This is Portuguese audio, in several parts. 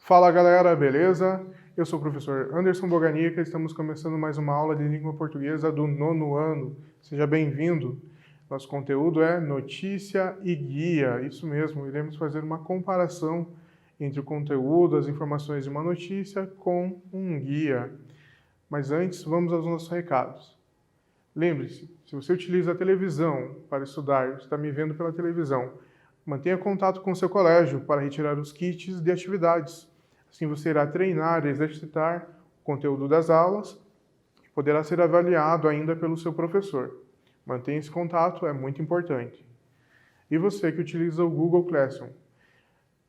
Fala galera, beleza? Eu sou o professor Anderson Boganica e estamos começando mais uma aula de língua portuguesa do 9º ano. Seja bem-vindo. Nosso conteúdo é notícia e guia. Isso mesmo, iremos fazer uma comparação entre o conteúdo, as informações de uma notícia com um guia. Mas antes, vamos aos nossos recados. Lembre-se, se você utiliza a televisão para estudar, está me vendo pela televisão, mantenha contato com o seu colégio para retirar os kits de atividades. Assim você irá treinar e exercitar o conteúdo das aulas e poderá ser avaliado ainda pelo seu professor. Mantenha esse contato, é muito importante. E você que utiliza o Google Classroom,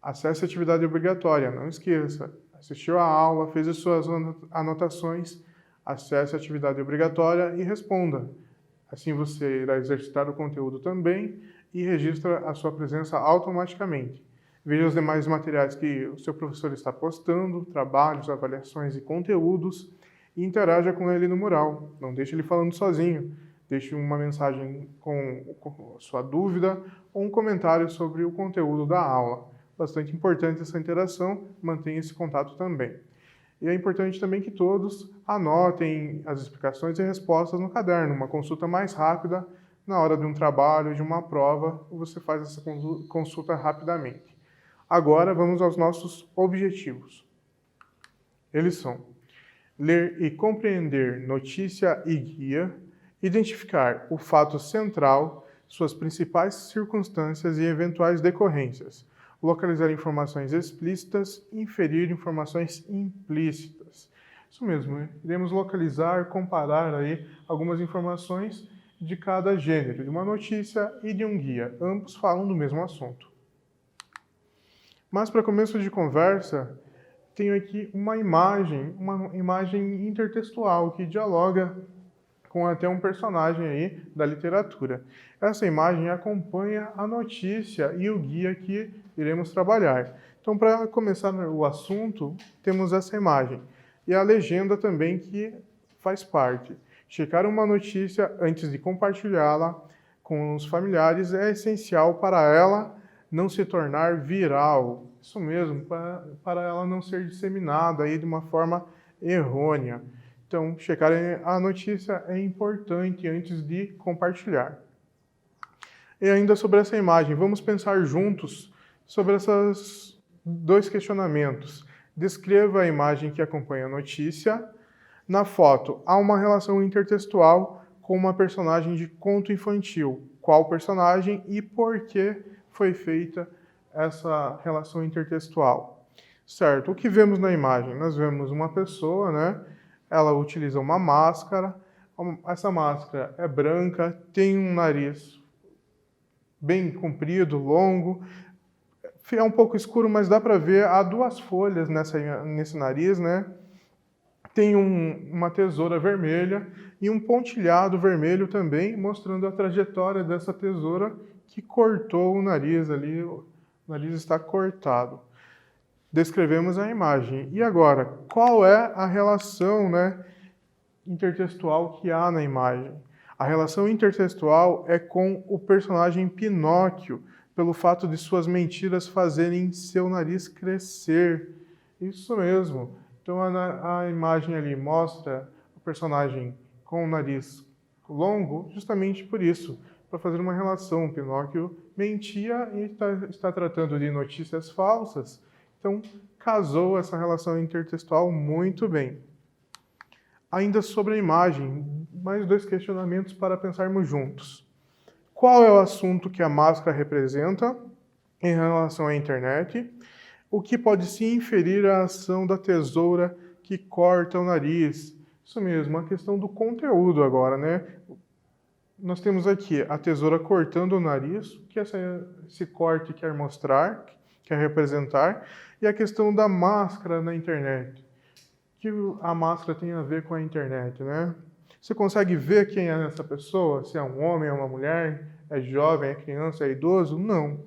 acesse a atividade obrigatória, não esqueça. Assistiu a aula, fez as suas anotações, acesse a atividade obrigatória e responda. Assim você irá exercitar o conteúdo também e registra a sua presença automaticamente. Veja os demais materiais que o seu professor está postando, trabalhos, avaliações e conteúdos, e interaja com ele no mural. Não deixe ele falando sozinho. Deixe uma mensagem com sua dúvida ou um comentário sobre o conteúdo da aula. Bastante importante essa interação, mantenha esse contato também. E é importante também que todos anotem as explicações e respostas no caderno. Uma consulta mais rápida, na hora de um trabalho, de uma prova, você faz essa consulta rapidamente. Agora vamos aos nossos objetivos. Eles são ler e compreender notícia e guia, identificar o fato central, suas principais circunstâncias e eventuais decorrências, localizar informações explícitas, inferir informações implícitas. Isso mesmo, iremos localizar, comparar aí algumas informações de cada gênero, de uma notícia e de um guia. Ambos falam do mesmo assunto. Mas para começo de conversa, tenho aqui uma imagem intertextual que dialoga com até um personagem aí da literatura. Essa imagem acompanha a notícia e o guia que iremos trabalhar. Então, para começar o assunto, temos essa imagem. E a legenda também que faz parte. Checar uma notícia antes de compartilhá-la com os familiares é essencial para ela não se tornar viral. Isso mesmo, para ela não ser disseminada aí de uma forma errônea. Então, checar a notícia é importante antes de compartilhar. E ainda sobre essa imagem, vamos pensar juntos sobre esses dois questionamentos. Descreva a imagem que acompanha a notícia. Na foto, há uma relação intertextual com uma personagem de conto infantil. Qual personagem e por que foi feita essa relação intertextual? Certo, o que vemos na imagem? Nós vemos uma pessoa, né? Ela utiliza uma máscara. Essa máscara é branca, tem um nariz bem comprido, longo. É um pouco escuro, mas dá para ver, há duas folhas nesse nariz, né? Tem uma tesoura vermelha e um pontilhado vermelho também, mostrando a trajetória dessa tesoura que cortou o nariz ali. O nariz está cortado. Descrevemos a imagem. E agora, qual é a relação, né, intertextual que há na imagem? A relação intertextual é com o personagem Pinóquio, pelo fato de suas mentiras fazerem seu nariz crescer. Isso mesmo. Então a imagem ali mostra o personagem com o nariz longo justamente por isso, para fazer uma relação. Pinóquio mentia e está tratando de notícias falsas. Então casou essa relação intertextual muito bem. Ainda sobre a imagem, mais dois questionamentos para pensarmos juntos. Qual é o assunto que a máscara representa em relação à internet? O que pode se inferir à ação da tesoura que corta o nariz? Isso mesmo, a questão do conteúdo agora, né? Nós temos aqui a tesoura cortando o nariz, o que esse corte quer mostrar, quer representar, e a questão da máscara na internet. O que a máscara tem a ver com a internet, né? Você consegue ver quem é essa pessoa? Se é um homem, é uma mulher, é jovem, é criança, é idoso? Não.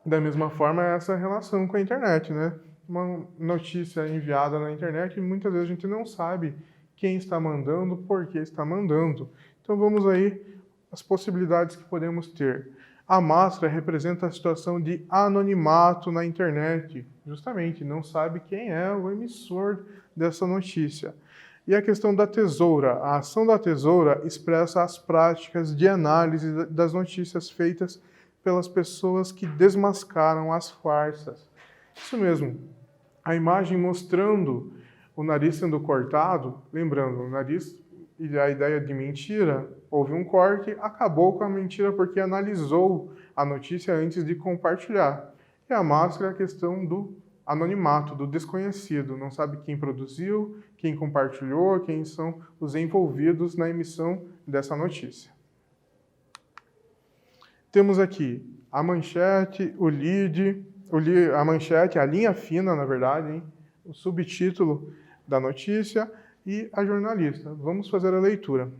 Da mesma forma, é essa relação com a internet, né? Uma notícia enviada na internet, muitas vezes a gente não sabe quem está mandando, por que está mandando. Então vamos aí as possibilidades que podemos ter. A máscara representa a situação de anonimato na internet. Justamente, não sabe quem é o emissor dessa notícia. E a questão da tesoura. A ação da tesoura expressa as práticas de análise das notícias feitas pelas pessoas que desmascaram as farsas. Isso mesmo. A imagem mostrando o nariz sendo cortado, lembrando, o nariz e a ideia de mentira, houve um corte, acabou com a mentira porque analisou a notícia antes de compartilhar. E a máscara é a questão do anonimato, do desconhecido, não sabe quem produziu, quem compartilhou, quem são os envolvidos na emissão dessa notícia. Temos aqui a manchete, o lead, a manchete, a linha fina, na verdade, hein? O subtítulo da notícia e a jornalista. Vamos fazer a leitura.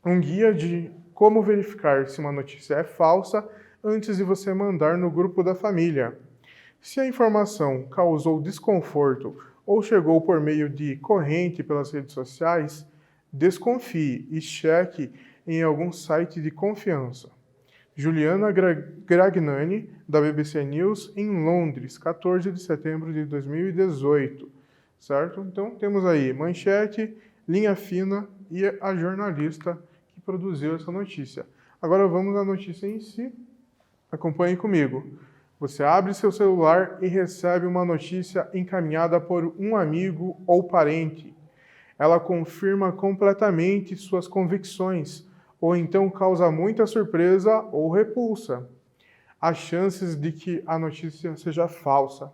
Um guia de como verificar se uma notícia é falsa antes de você mandar no grupo da família. Se a informação causou desconforto ou chegou por meio de corrente pelas redes sociais, desconfie e cheque em algum site de confiança. Juliana Gragnani, da BBC News, em Londres, 14 de setembro de 2018. Certo? Então, temos aí manchete, linha fina e a jornalista que produziu essa notícia. Agora vamos à notícia em si. Acompanhe comigo. Você abre seu celular e recebe uma notícia encaminhada por um amigo ou parente. Ela confirma completamente suas convicções, ou então causa muita surpresa ou repulsa. As chances de que a notícia seja falsa.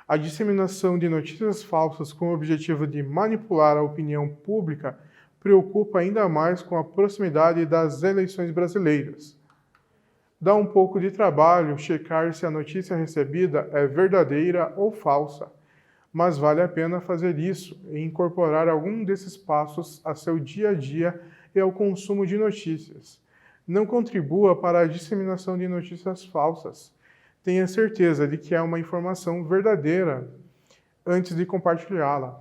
A disseminação de notícias falsas com o objetivo de manipular a opinião pública preocupa ainda mais com a proximidade das eleições brasileiras. Dá um pouco de trabalho checar se a notícia recebida é verdadeira ou falsa, mas vale a pena fazer isso e incorporar algum desses passos a seu dia a dia e ao consumo de notícias. Não contribua para a disseminação de notícias falsas. Tenha certeza de que é uma informação verdadeira antes de compartilhá-la.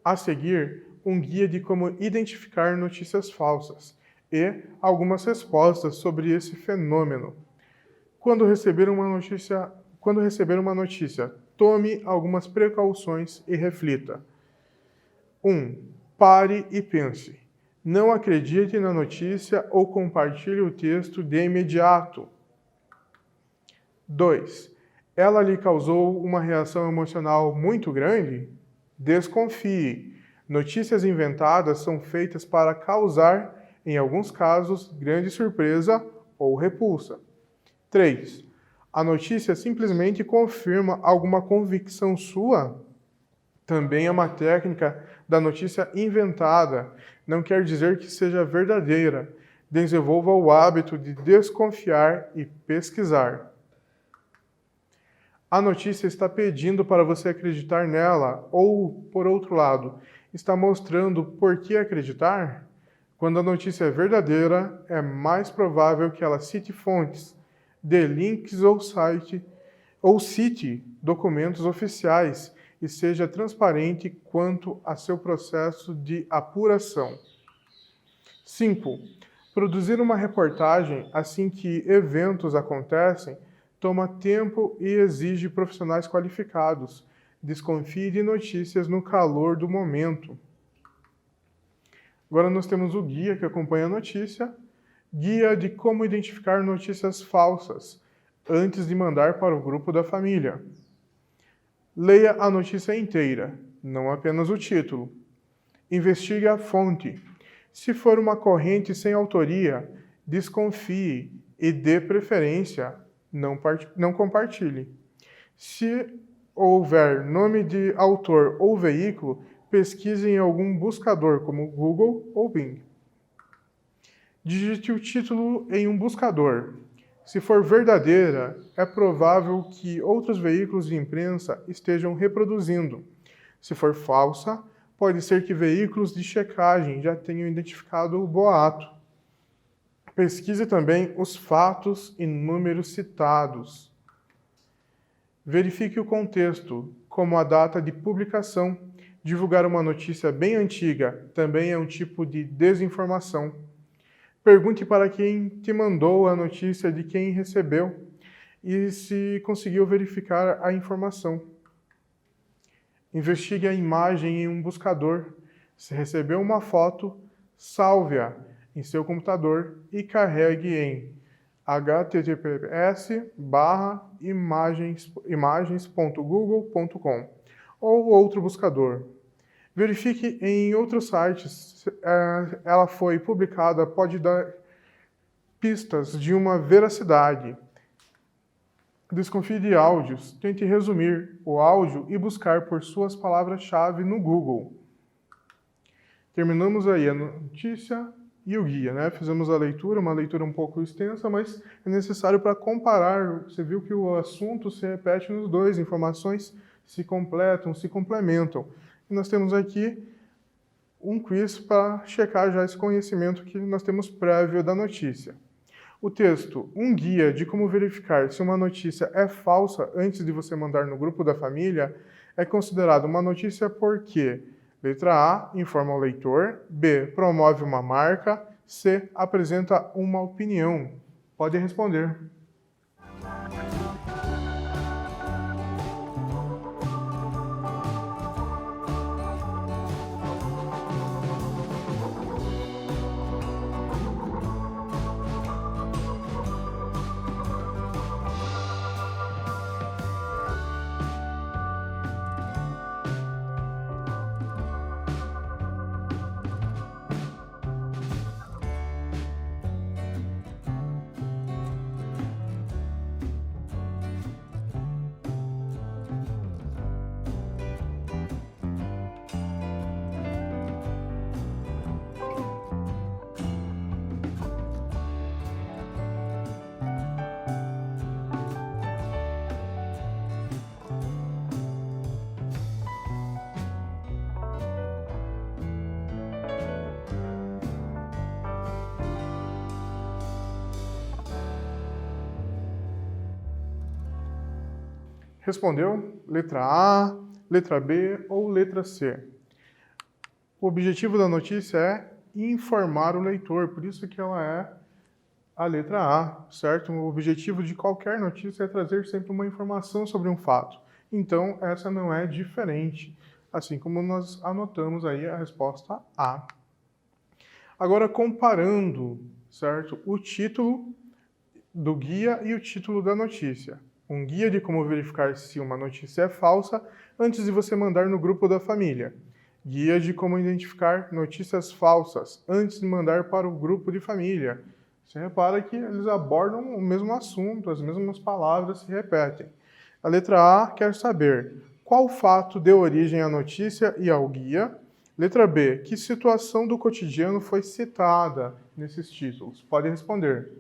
A seguir, um guia de como identificar notícias falsas e algumas respostas sobre esse fenômeno. Quando receber uma notícia, tome algumas precauções e reflita. 1. Pare e pense. Não acredite na notícia ou compartilhe o texto de imediato. 2. Ela lhe causou uma reação emocional muito grande? Desconfie. Notícias inventadas são feitas para causar, em alguns casos, grande surpresa ou repulsa. 3. A notícia simplesmente confirma alguma convicção sua? Também é uma técnica da notícia inventada. Não quer dizer que seja verdadeira. Desenvolva o hábito de desconfiar e pesquisar. A notícia está pedindo para você acreditar nela, ou, por outro lado, está mostrando por que acreditar? Quando a notícia é verdadeira, é mais provável que ela cite fontes, dê links ou cite documentos oficiais e seja transparente quanto a seu processo de apuração. 5. Produzir uma reportagem assim que eventos acontecem toma tempo e exige profissionais qualificados. Desconfie de notícias no calor do momento. Agora nós temos o guia que acompanha a notícia, guia de como identificar notícias falsas antes de mandar para o grupo da família. Leia a notícia inteira, não apenas o título. Investigue a fonte. Se for uma corrente sem autoria, desconfie e dê preferência, não compartilhe. Se houver nome de autor ou veículo, pesquise em algum buscador, como Google ou Bing. Digite o título em um buscador. Se for verdadeira, é provável que outros veículos de imprensa estejam reproduzindo. Se for falsa, pode ser que veículos de checagem já tenham identificado o boato. Pesquise também os fatos e números citados. Verifique o contexto, como a data de publicação. Divulgar uma notícia bem antiga também é um tipo de desinformação. Pergunte para quem te mandou a notícia de quem recebeu e se conseguiu verificar a informação. Investigue a imagem em um buscador. Se recebeu uma foto, salve-a em seu computador e carregue em https://imagens.google.com ou outro buscador. Verifique em outros sites. Ela foi publicada, pode dar pistas de uma veracidade. Desconfie de áudios. Tente resumir o áudio e buscar por suas palavras-chave no Google. Terminamos aí a notícia e o guia, né? Fizemos a leitura, uma leitura um pouco extensa, mas é necessário para comparar. Você viu que o assunto se repete nos dois, informações se completam, se complementam. E nós temos aqui um quiz para checar já esse conhecimento que nós temos prévio da notícia. O texto, um guia de como verificar se uma notícia é falsa antes de você mandar no grupo da família, é considerado uma notícia porque: letra A, informa o leitor. B, promove uma marca. C, apresenta uma opinião. Pode responder. Respondeu? Letra A, letra B ou letra C? O objetivo da notícia é informar o leitor, por isso que ela é a letra A, certo? O objetivo de qualquer notícia é trazer sempre uma informação sobre um fato. Então, essa não é diferente, assim como nós anotamos aí a resposta A. Agora, comparando, certo? O título do guia e o título da notícia. Um guia de como verificar se uma notícia é falsa antes de você mandar no grupo da família. Guia de como identificar notícias falsas antes de mandar para o grupo de família. Você repara que eles abordam o mesmo assunto, as mesmas palavras se repetem. A letra A quer saber qual fato deu origem à notícia e ao guia. Letra B, que situação do cotidiano foi citada nesses títulos? Pode responder.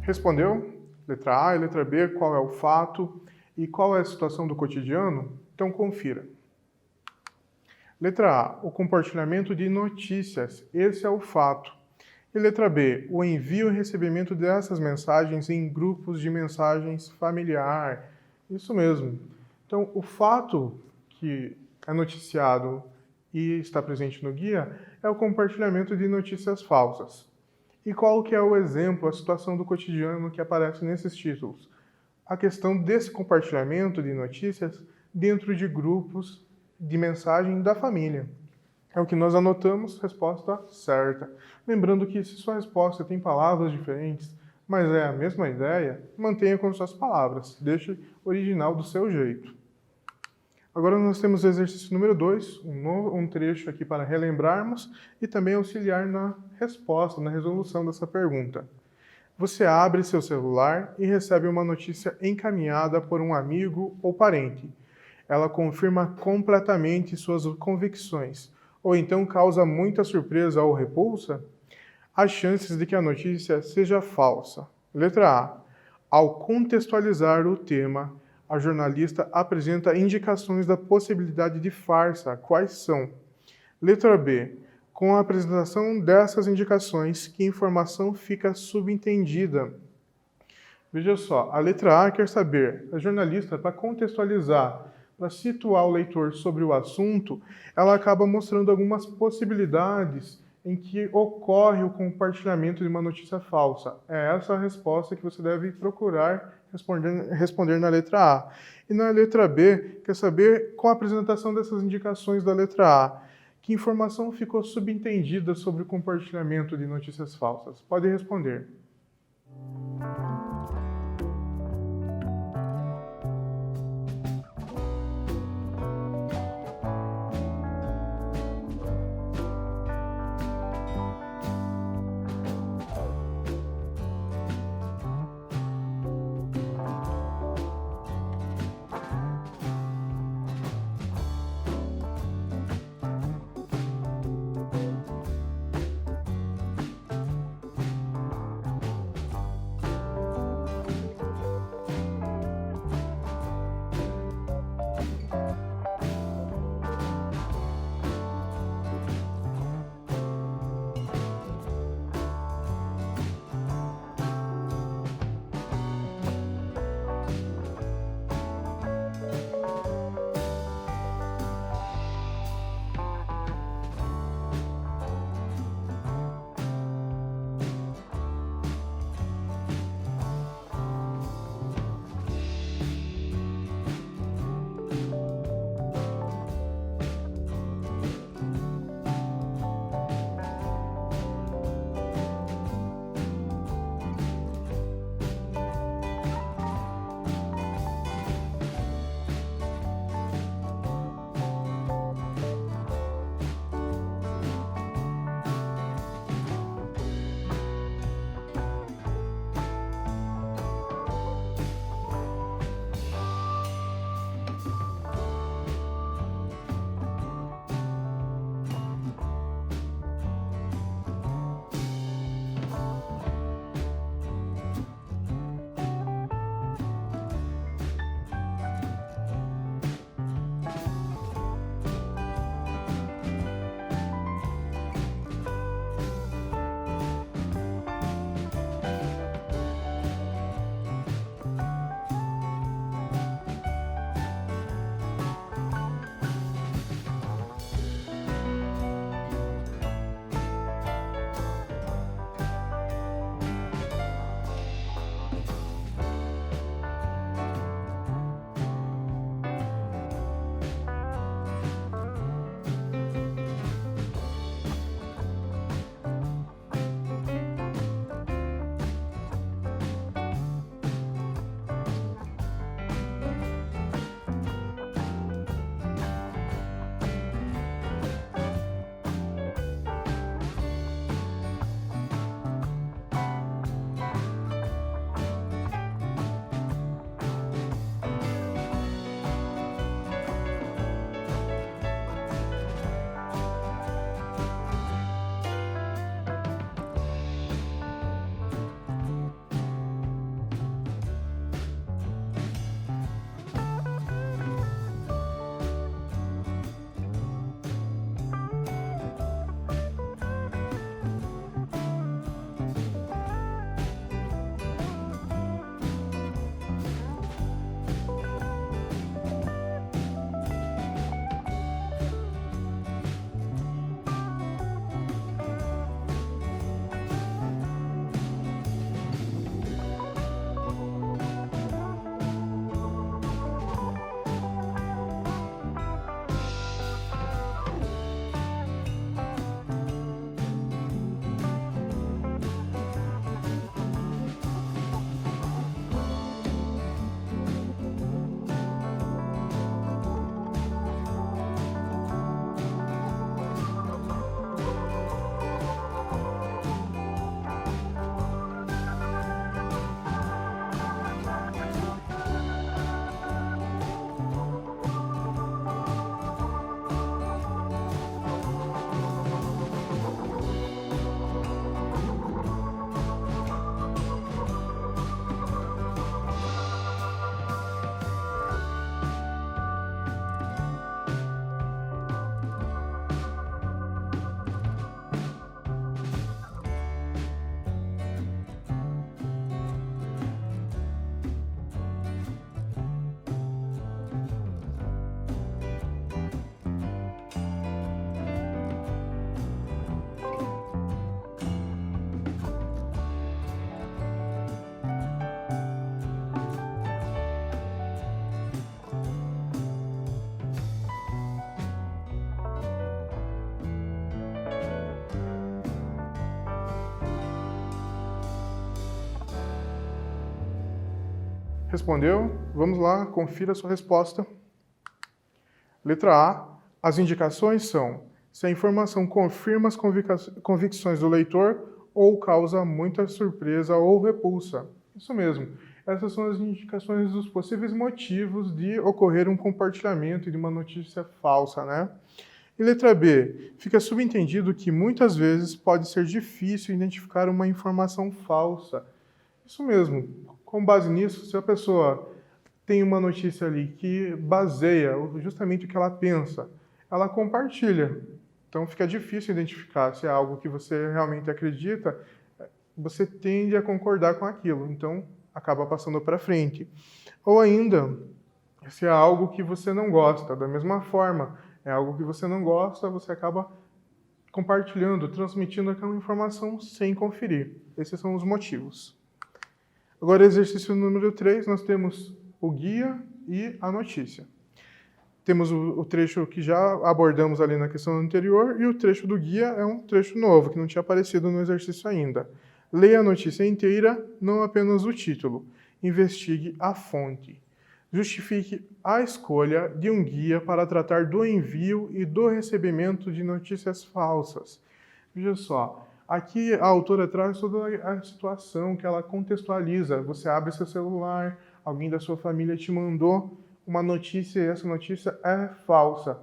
Respondeu? Letra A e letra B, qual é o fato e qual é a situação do cotidiano? Então confira. Letra A, o compartilhamento de notícias, esse é o fato. E letra B, o envio e recebimento dessas mensagens em grupos de mensagens familiar. Isso mesmo. Então, o fato que é noticiado e está presente no guia é o compartilhamento de notícias falsas. E qual que é o exemplo, a situação do cotidiano que aparece nesses títulos? A questão desse compartilhamento de notícias dentro de grupos de mensagem da família. É o que nós anotamos, resposta certa. Lembrando que se sua resposta tem palavras diferentes, mas é a mesma ideia, mantenha com suas palavras, deixe original do seu jeito. Agora nós temos o exercício número 2, um trecho aqui para relembrarmos e também auxiliar na resposta, na resolução dessa pergunta. Você abre seu celular e recebe uma notícia encaminhada por um amigo ou parente. Ela confirma completamente suas convicções, ou então causa muita surpresa ou repulsa? As chances de que a notícia seja falsa. Letra A. Ao contextualizar o tema, a jornalista apresenta indicações da possibilidade de farsa. Quais são? Letra B. Com a apresentação dessas indicações, que informação fica subentendida? Veja só, a letra A quer saber, a jornalista, para contextualizar, para situar o leitor sobre o assunto, ela acaba mostrando algumas possibilidades em que ocorre o compartilhamento de uma notícia falsa. É essa a resposta que você deve procurar responder na letra A. E na letra B, quer saber, com a apresentação dessas indicações da letra A, que informação ficou subentendida sobre o compartilhamento de notícias falsas? Pode responder. Respondeu? Vamos lá, confira a sua resposta. Letra A. As indicações são se a informação confirma as convicções do leitor ou causa muita surpresa ou repulsa. Isso mesmo. Essas são as indicações dos possíveis motivos de ocorrer um compartilhamento de uma notícia falsa, né? E letra B. Fica subentendido que muitas vezes pode ser difícil identificar uma informação falsa. Isso mesmo. Com base nisso, se a pessoa tem uma notícia ali que baseia justamente o que ela pensa, ela compartilha. Então fica difícil identificar se é algo que você realmente acredita, você tende a concordar com aquilo, então acaba passando para frente. Ou ainda, se é algo que você não gosta, da mesma forma, é algo que você não gosta, você acaba compartilhando, transmitindo aquela informação sem conferir. Esses são os motivos. Agora, exercício número 3, nós temos o guia e a notícia. Temos o trecho que já abordamos ali na questão anterior e o trecho do guia é um trecho novo, que não tinha aparecido no exercício ainda. Leia a notícia inteira, não apenas o título. Investigue a fonte. Justifique a escolha de um guia para tratar do envio e do recebimento de notícias falsas. Veja só, aqui a autora traz toda a situação que ela contextualiza. Você abre seu celular, alguém da sua família te mandou uma notícia e essa notícia é falsa.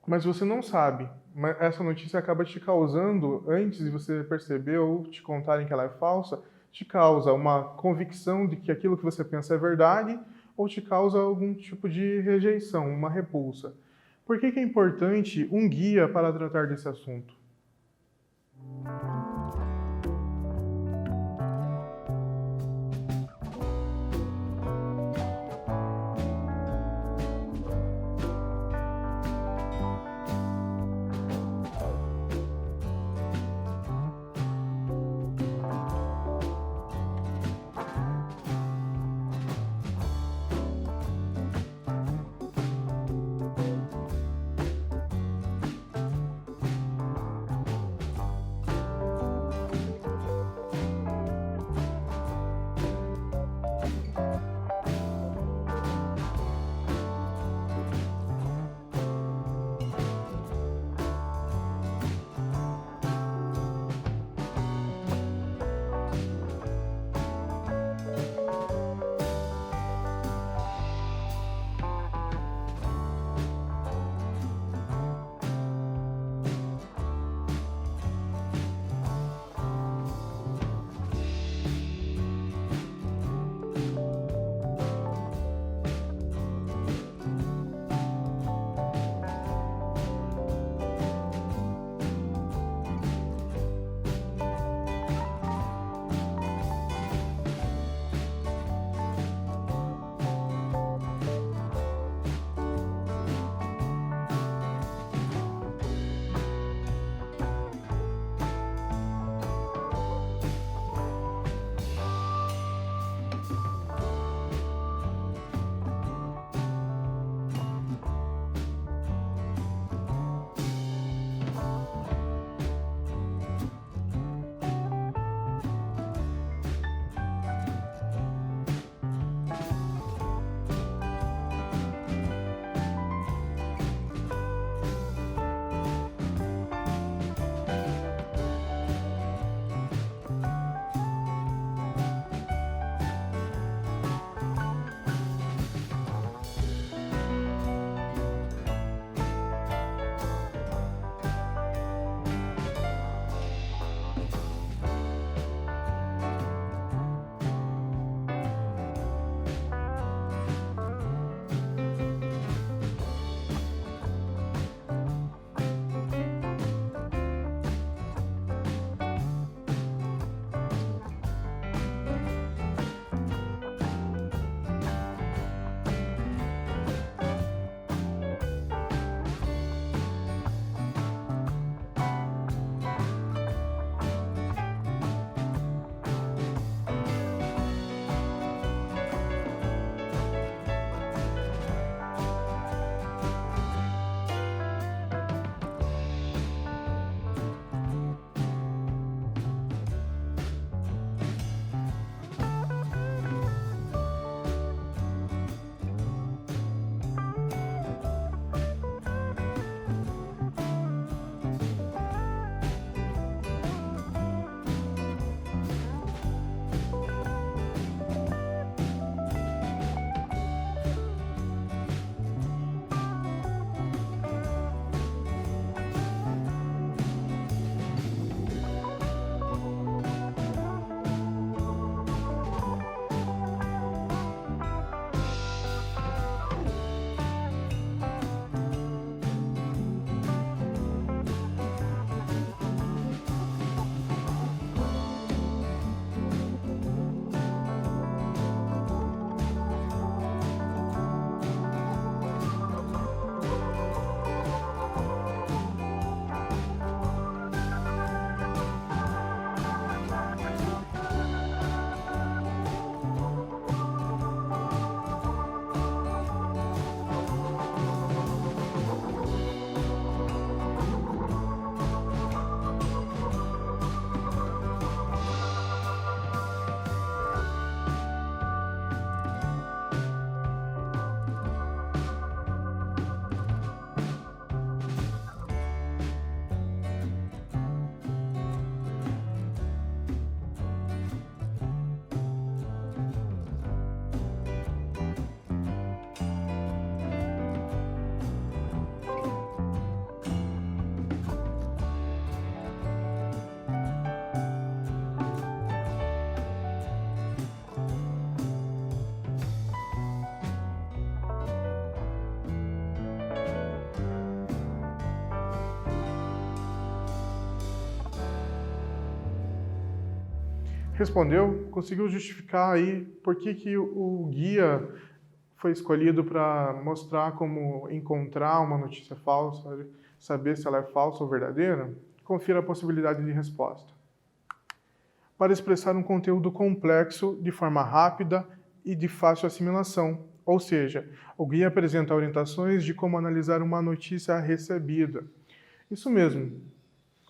Mas você não sabe. Mas essa notícia acaba te causando, antes de você perceber ou te contarem que ela é falsa, te causa uma convicção de que aquilo que você pensa é verdade ou te causa algum tipo de rejeição, uma repulsa. Por que é importante um guia para tratar desse assunto? Respondeu? Conseguiu justificar aí por que o guia foi escolhido para mostrar como encontrar uma notícia falsa, saber se ela é falsa ou verdadeira? Confira a possibilidade de resposta. Para expressar um conteúdo complexo de forma rápida e de fácil assimilação, ou seja, o guia apresenta orientações de como analisar uma notícia recebida. Isso mesmo.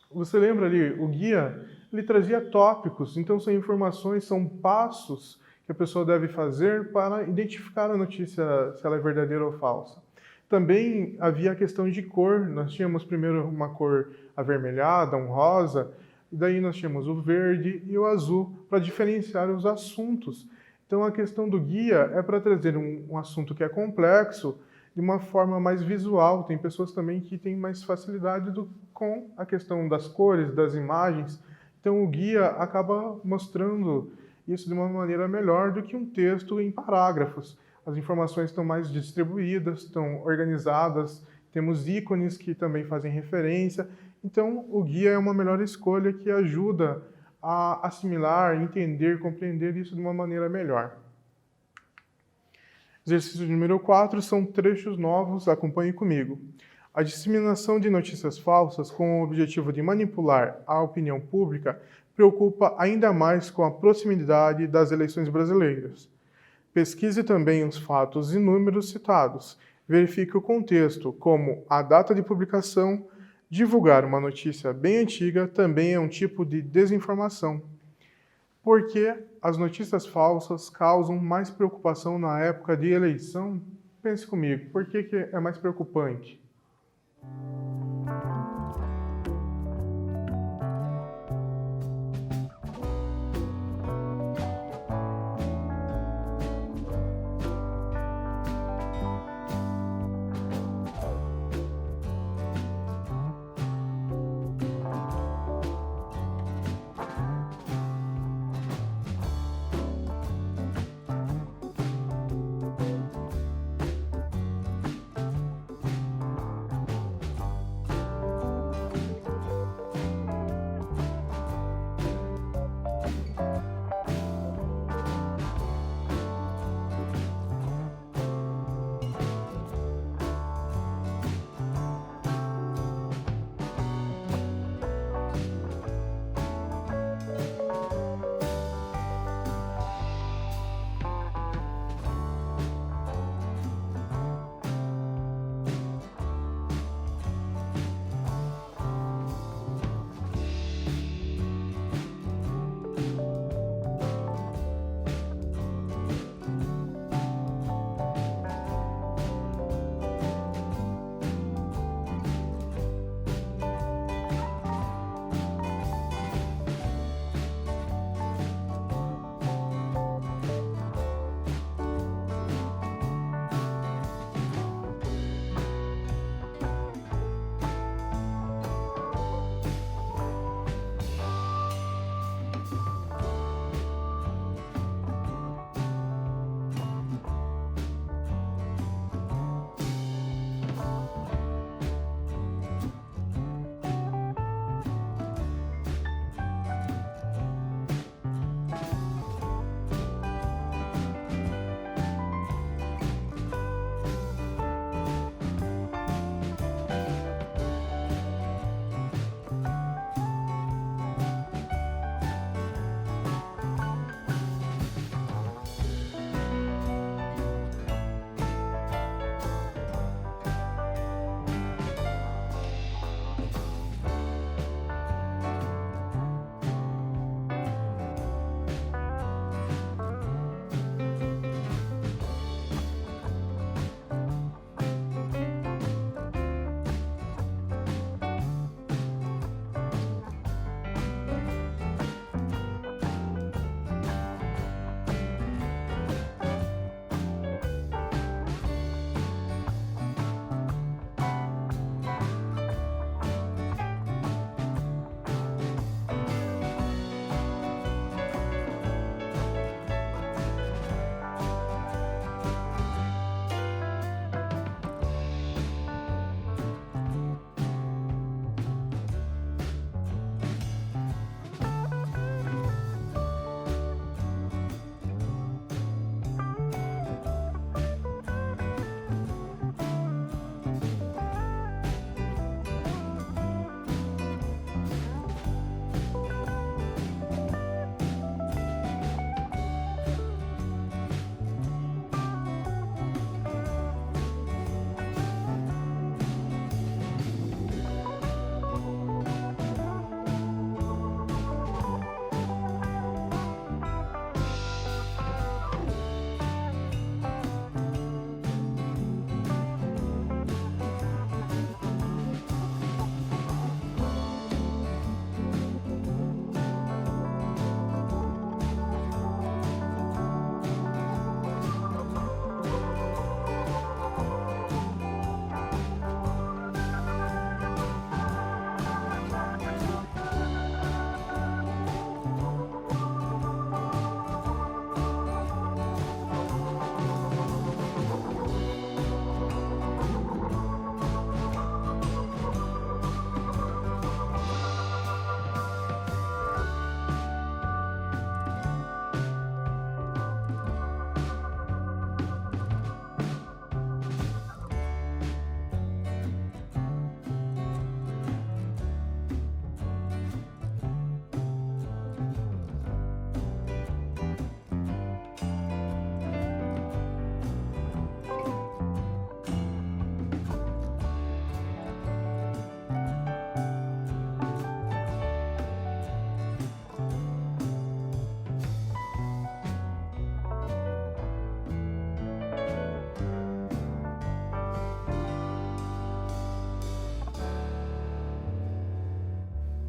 Você lembra ali, o guia, ele trazia tópicos, então são informações, são passos que a pessoa deve fazer para identificar a notícia, se ela é verdadeira ou falsa. Também havia a questão de cor, nós tínhamos primeiro uma cor avermelhada, um rosa, e daí nós tínhamos o verde e o azul para diferenciar os assuntos. Então a questão do guia é para trazer um assunto que é complexo de uma forma mais visual. Tem pessoas também que têm mais facilidade com a questão das cores, das imagens. Então o guia acaba mostrando isso de uma maneira melhor do que um texto em parágrafos. As informações estão mais distribuídas, estão organizadas, temos ícones que também fazem referência. Então o guia é uma melhor escolha que ajuda a assimilar, entender, compreender isso de uma maneira melhor. Exercício número 4 são trechos novos, acompanhe comigo. A disseminação de notícias falsas com o objetivo de manipular a opinião pública preocupa ainda mais com a proximidade das eleições brasileiras. Pesquise também os fatos e números citados. Verifique o contexto, como a data de publicação. Divulgar uma notícia bem antiga também é um tipo de desinformação. Por que as notícias falsas causam mais preocupação na época de eleição? Pense comigo, por que é mais preocupante?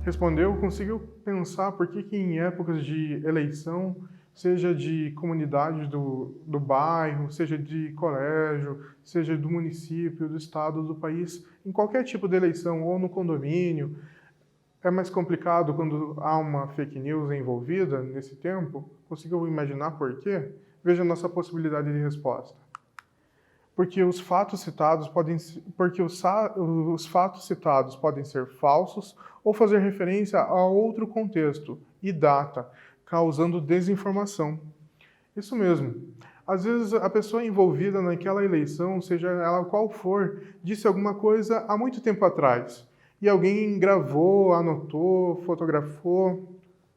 Respondeu, conseguiu pensar por que em épocas de eleição, seja de comunidade do bairro, seja de colégio, seja do município, do estado, do país, em qualquer tipo de eleição, ou no condomínio, é mais complicado quando há uma fake news envolvida nesse tempo? Conseguiu imaginar por quê? Veja a nossa possibilidade de resposta. Porque os fatos citados podem ser falsos ou fazer referência a outro contexto e data, causando desinformação. Isso mesmo. Às vezes a pessoa envolvida naquela eleição, seja ela qual for, disse alguma coisa há muito tempo atrás. E alguém gravou, anotou, fotografou,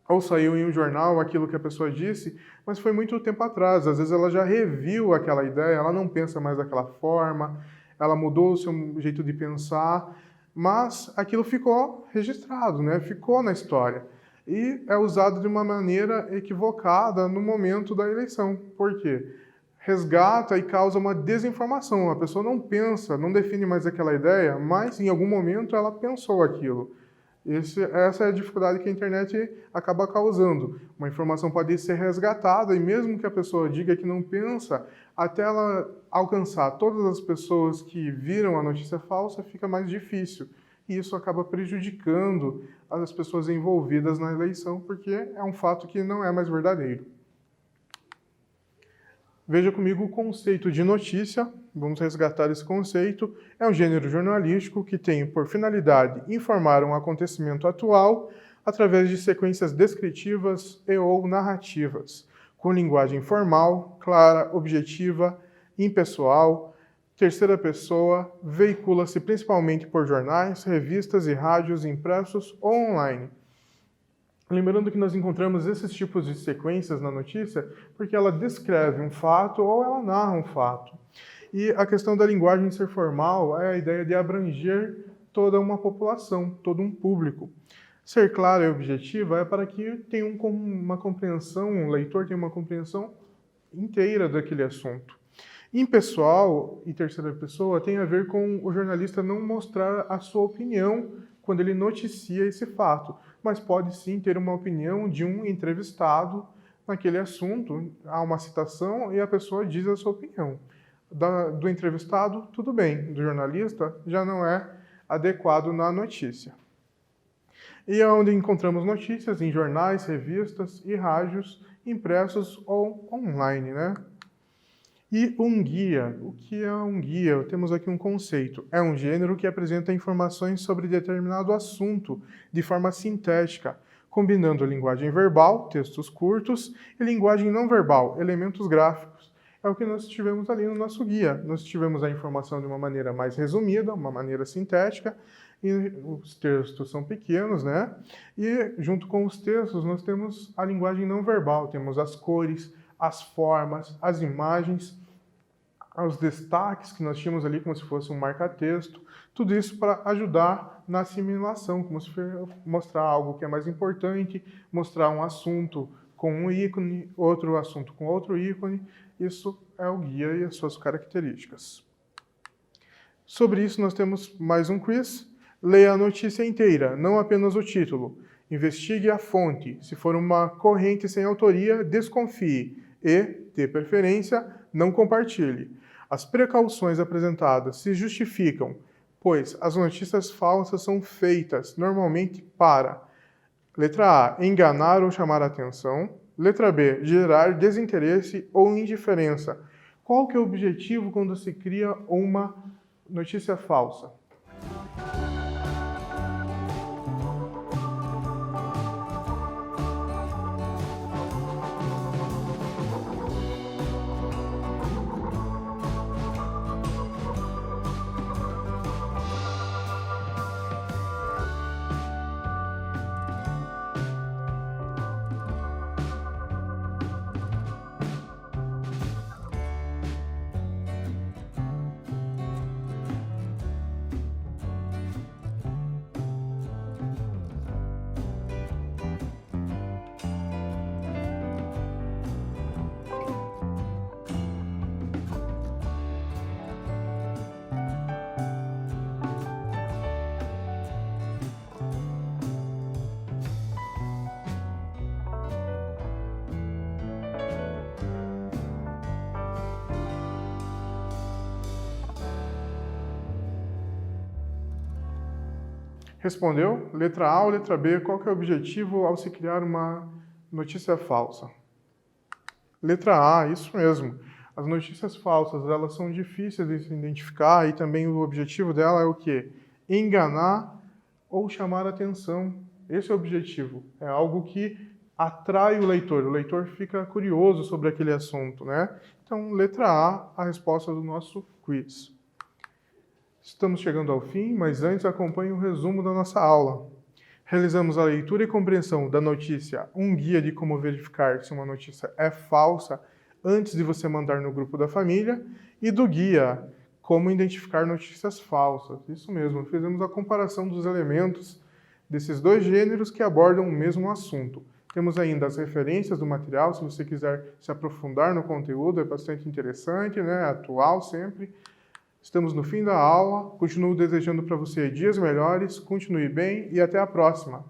ou saiu em um jornal aquilo que a pessoa disse, mas foi muito tempo atrás. Às vezes ela já reviu aquela ideia, ela não pensa mais daquela forma, ela mudou o seu jeito de pensar, mas aquilo ficou registrado, né? Ficou na história. E é usado de uma maneira equivocada no momento da eleição. Por quê? Resgata e causa uma desinformação. A pessoa não pensa, não define mais aquela ideia, mas em algum momento ela pensou aquilo. Essa é a dificuldade que a internet acaba causando. Uma informação pode ser resgatada e mesmo que a pessoa diga que não pensa, até ela alcançar todas as pessoas que viram a notícia falsa, fica mais difícil. E isso acaba prejudicando as pessoas envolvidas na eleição, porque é um fato que não é mais verdadeiro. Veja comigo o conceito de notícia. Vamos resgatar esse conceito. É um gênero jornalístico que tem por finalidade informar um acontecimento atual através de sequências descritivas e/ou narrativas, com linguagem formal, clara, objetiva, impessoal, terceira pessoa, veicula-se principalmente por jornais, revistas e rádios impressos ou online. Lembrando que nós encontramos esses tipos de sequências na notícia porque ela descreve um fato ou ela narra um fato. E a questão da linguagem ser formal é a ideia de abranger toda uma população, todo um público. Ser clara e objetiva é para que tenha uma compreensão, um leitor tenha uma compreensão inteira daquele assunto. Impessoal e terceira pessoa tem a ver com o jornalista não mostrar a sua opinião quando ele noticia esse fato, mas pode sim ter uma opinião de um entrevistado naquele assunto. Há uma citação e a pessoa diz a sua opinião. Do entrevistado, tudo bem. Do jornalista, já não é adequado na notícia. E é onde encontramos notícias em jornais, revistas e rádios impressos ou online, né? E um guia. O que é um guia? Temos aqui um conceito. É um gênero que apresenta informações sobre determinado assunto de forma sintética, combinando linguagem verbal, textos curtos, e linguagem não verbal, elementos gráficos. É o que nós tivemos ali no nosso guia. Nós tivemos a informação de uma maneira mais resumida, uma maneira sintética, e os textos são pequenos, né? E junto com os textos nós temos a linguagem não verbal, temos as cores, as formas, as imagens, os destaques que nós tínhamos ali como se fosse um marca-texto, tudo isso para ajudar na assimilação, como se fosse mostrar algo que é mais importante, mostrar um assunto com um ícone, outro assunto com outro ícone. Isso é o guia e as suas características. Sobre isso nós temos mais um quiz. Leia a notícia inteira, não apenas o título. Investigue a fonte. Se for uma corrente sem autoria, desconfie. E, de preferência, não compartilhe. As precauções apresentadas se justificam, pois as notícias falsas são feitas normalmente para: letra A, enganar ou chamar a atenção. Letra B, gerar desinteresse ou indiferença. Qual que é o objetivo quando se cria uma notícia falsa? Respondeu? Letra A ou letra B? Qual que é o objetivo ao se criar uma notícia falsa? Letra A, isso mesmo. As notícias falsas, elas são difíceis de se identificar e também o objetivo dela é o quê? Enganar ou chamar atenção. Esse é o objetivo. É algo que atrai o leitor fica curioso sobre aquele assunto, né? Então, letra A resposta do nosso quiz. Estamos chegando ao fim, mas antes acompanhe o resumo da nossa aula. Realizamos a leitura e compreensão da notícia, um guia de como verificar se uma notícia é falsa antes de você mandar no grupo da família, e do guia, como identificar notícias falsas. Isso mesmo, fizemos a comparação dos elementos desses dois gêneros que abordam o mesmo assunto. Temos ainda as referências do material, se você quiser se aprofundar no conteúdo, é bastante interessante, né? Atual sempre. Estamos no fim da aula, continuo desejando para você dias melhores, continue bem e até a próxima!